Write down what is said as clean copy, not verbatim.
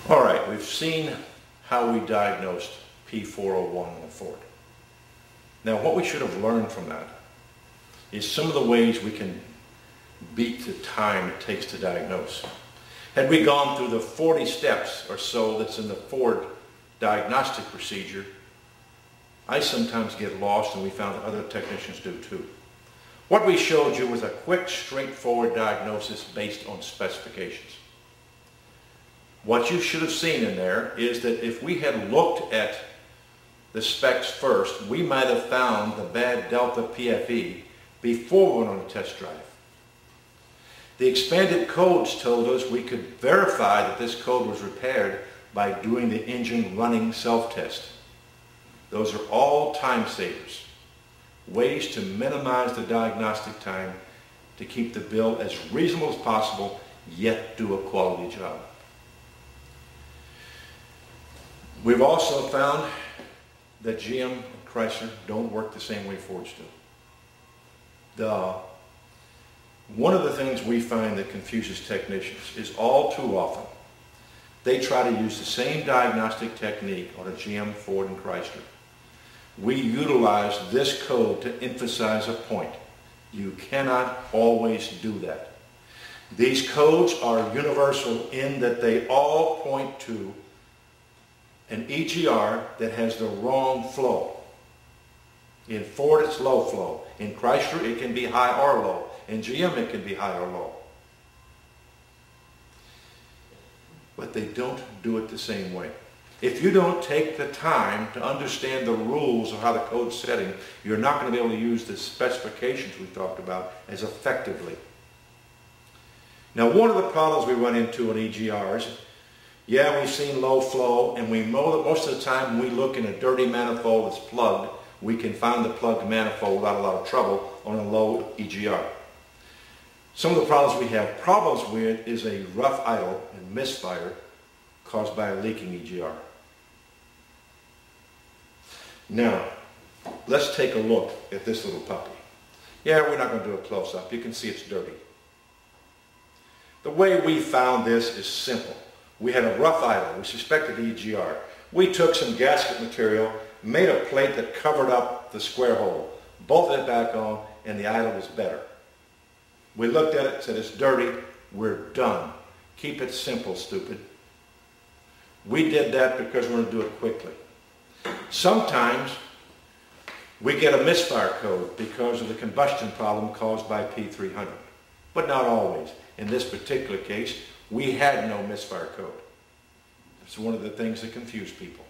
All right, we've seen how we diagnosed P401 on the Ford. Now, what we should have learned from that is some of the ways we can beat the time it takes to diagnose. Had we gone through the 40 steps or so that's in the Ford diagnostic procedure, I sometimes get lost, and we found that other technicians do too. What we showed you was a quick, straightforward diagnosis based on specifications. What you should have seen in there is that if we had looked at the specs first, we might have found the bad Delta PFE before we went on a test drive. The expanded codes told us we could verify that this code was repaired by doing the engine running self-test. Those are all time savers, ways to minimize the diagnostic time to keep the bill as reasonable as possible, yet do a quality job. We've also found that GM and Chrysler don't work the same way Fords do. One of the things we find that confuses technicians is all too often they try to use the same diagnostic technique on a GM, Ford, and Chrysler. We utilize this code to emphasize a point. You cannot always do that. These codes are universal in that they all point to an EGR that has the wrong flow. In Ford, it's low flow. In Chrysler, it can be high or low. In GM, it can be high or low. But they don't do it the same way. If you don't take the time to understand the rules of how the code's setting, you're not going to be able to use the specifications we talked about as effectively. Now, one of the problems we run into on EGRs, yeah, we've seen low flow, and we know that most of the time when we look in a dirty manifold that's plugged, we can find the plugged manifold without a lot of trouble on a low EGR. Some of the problems we have problems with is a rough idle and misfire caused by a leaking EGR. Now, let's take a look at this little puppy. Yeah, we're not going to do a close-up. You can see it's dirty. The way we found this is simple. We had a rough idle. We suspected EGR. We took some gasket material, made a plate that covered up the square hole, bolted it back on, and the idle was better. We looked at it, said it's dirty, we're done. Keep it simple, stupid. We did that because we're going to do it quickly. Sometimes we get a misfire code because of the combustion problem caused by P300, but not always. In this particular case, we had no misfire code. It's one of the things that confuse people.